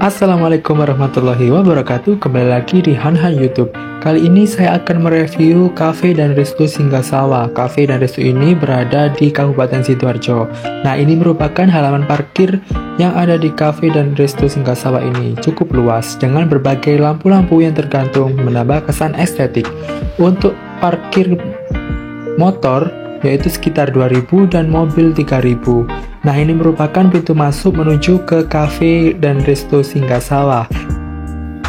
Assalamualaikum warahmatullahi wabarakatuh. Kembali lagi di Han YouTube. Kali ini saya akan mereview Cafe dan Resto Singgasawah. Cafe dan Resto ini berada di Kabupaten Sidoarjo. Nah, ini merupakan halaman parkir yang ada di Cafe dan Resto Singgasawah ini. Cukup luas dengan berbagai lampu-lampu yang tergantung menambah kesan estetik. Untuk parkir motor yaitu sekitar 2.000 dan mobil 3.000. Nah, ini merupakan pintu masuk menuju ke Cafe dan Resto Singgasawah.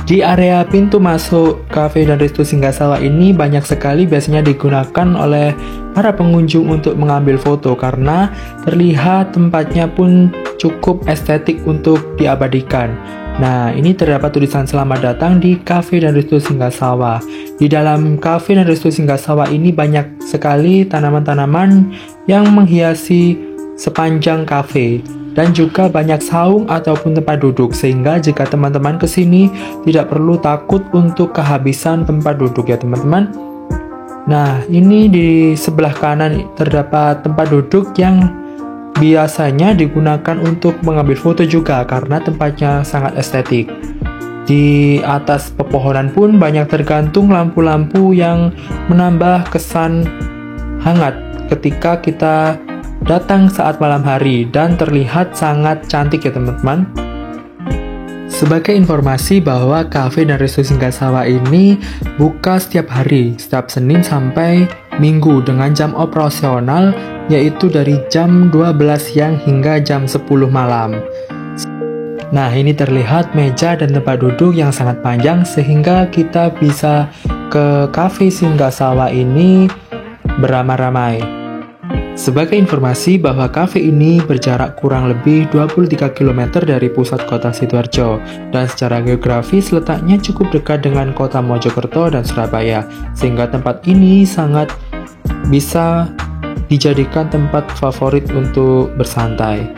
Di area pintu masuk Cafe dan Resto Singgasawah ini banyak sekali biasanya digunakan oleh para pengunjung untuk mengambil foto karena terlihat tempatnya pun cukup estetik untuk diabadikan. Nah, ini terdapat tulisan selamat datang di Cafe dan Resto Singgasawah. Di dalam Cafe dan Resto Singgasawah ini banyak sekali tanaman-tanaman yang menghiasi sepanjang kafe dan juga banyak saung ataupun tempat duduk, sehingga jika teman-teman kesini tidak perlu takut untuk kehabisan tempat duduk ya teman-teman. Nah, ini di sebelah kanan terdapat tempat duduk yang biasanya digunakan untuk mengambil foto juga karena tempatnya sangat estetik. Di atas pepohonan pun banyak tergantung lampu-lampu yang menambah kesan hangat ketika kita datang saat malam hari dan terlihat sangat cantik ya teman-teman. Sebagai informasi bahwa Cafe dan Resto Singgasawah ini buka setiap hari, setiap Senin sampai Minggu dengan jam operasional yaitu dari jam 12 siang hingga jam 10 malam. Nah, ini terlihat meja dan tempat duduk yang sangat panjang sehingga kita bisa ke Cafe Singgasawah ini beramai-ramai. Sebagai informasi bahwa kafe ini berjarak kurang lebih 23 km dari pusat kota Sidoarjo dan secara geografis letaknya cukup dekat dengan kota Mojokerto dan Surabaya, sehingga tempat ini sangat bisa dijadikan tempat favorit untuk bersantai.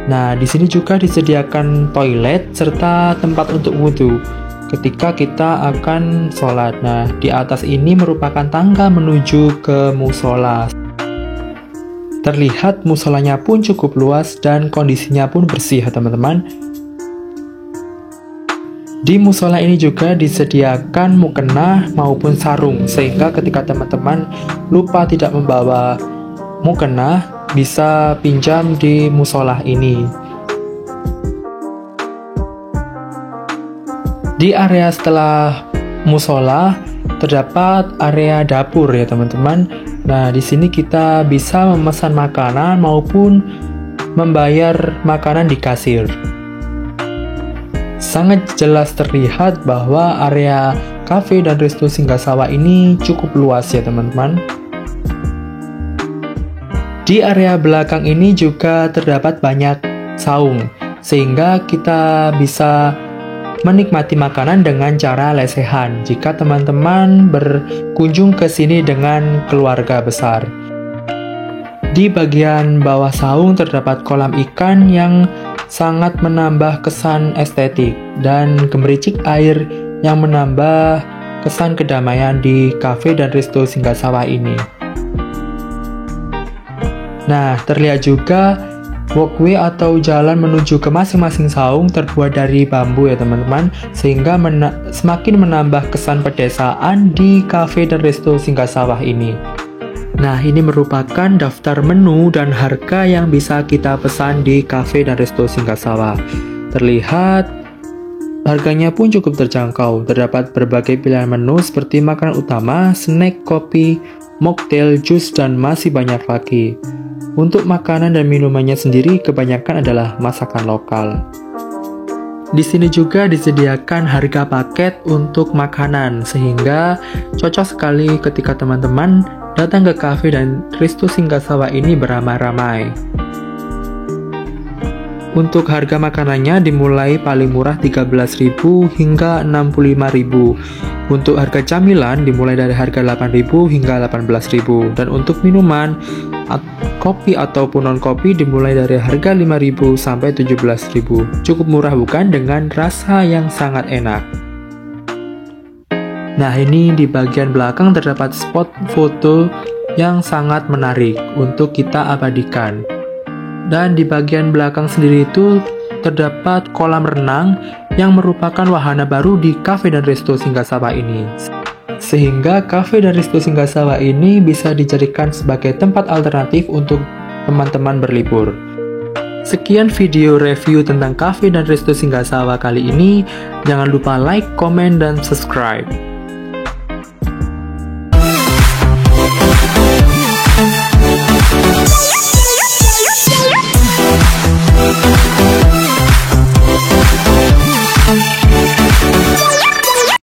Nah, di sini juga disediakan toilet serta tempat untuk wudhu ketika kita akan sholat. Nah, di atas ini merupakan tangga menuju ke musola. Terlihat musolanya pun cukup luas dan kondisinya pun bersih ya teman-teman. Di musola ini juga disediakan mukena maupun sarung, sehingga ketika teman-teman lupa tidak membawa mukena bisa pinjam di musola ini. Di area setelah musola terdapat area dapur ya teman-teman. Nah, di sini kita bisa memesan makanan maupun membayar makanan di kasir. Sangat jelas terlihat bahwa area Cafe dan Resto Singgasawah ini cukup luas ya teman-teman. Di area belakang ini juga terdapat banyak saung, sehingga kita bisa menikmati makanan dengan cara lesehan jika teman-teman berkunjung ke sini dengan keluarga besar. Di bagian bawah saung terdapat kolam ikan yang sangat menambah kesan estetik dan gemericik air yang menambah kesan kedamaian di Cafe dan Resto Singgasawah ini. Nah, terlihat juga walkway atau jalan menuju ke masing-masing saung terbuat dari bambu ya teman-teman, sehingga semakin menambah kesan pedesaan di Cafe dan Resto Singgasawah ini. Nah, ini merupakan daftar menu dan harga yang bisa kita pesan di Cafe dan Resto Singgasawah. Terlihat harganya pun cukup terjangkau. Terdapat berbagai pilihan menu seperti makanan utama, snack, kopi, mocktail, jus, dan masih banyak lagi. Untuk makanan dan minumannya sendiri kebanyakan adalah masakan lokal. Di sini juga disediakan harga paket untuk makanan, sehingga cocok sekali ketika teman-teman datang ke Cafe dan Resto Singgasawah ini beramai-ramai. Untuk harga makanannya dimulai paling murah 13.000 hingga 65.000. Untuk harga camilan dimulai dari harga 8.000 hingga 18.000. Dan untuk minuman, kopi ataupun non-kopi dimulai dari harga 5.000 sampai 17.000. Cukup murah bukan, dengan rasa yang sangat enak. Nah, ini di bagian belakang terdapat spot foto yang sangat menarik untuk kita abadikan. Dan di bagian belakang sendiri itu terdapat kolam renang yang merupakan wahana baru di Cafe dan Resto Singgasawah ini. Sehingga Cafe dan Resto Singgasawah ini bisa dijadikan sebagai tempat alternatif untuk teman-teman berlibur. Sekian video review tentang Cafe dan Resto Singgasawah kali ini. Jangan lupa like, komen, dan subscribe.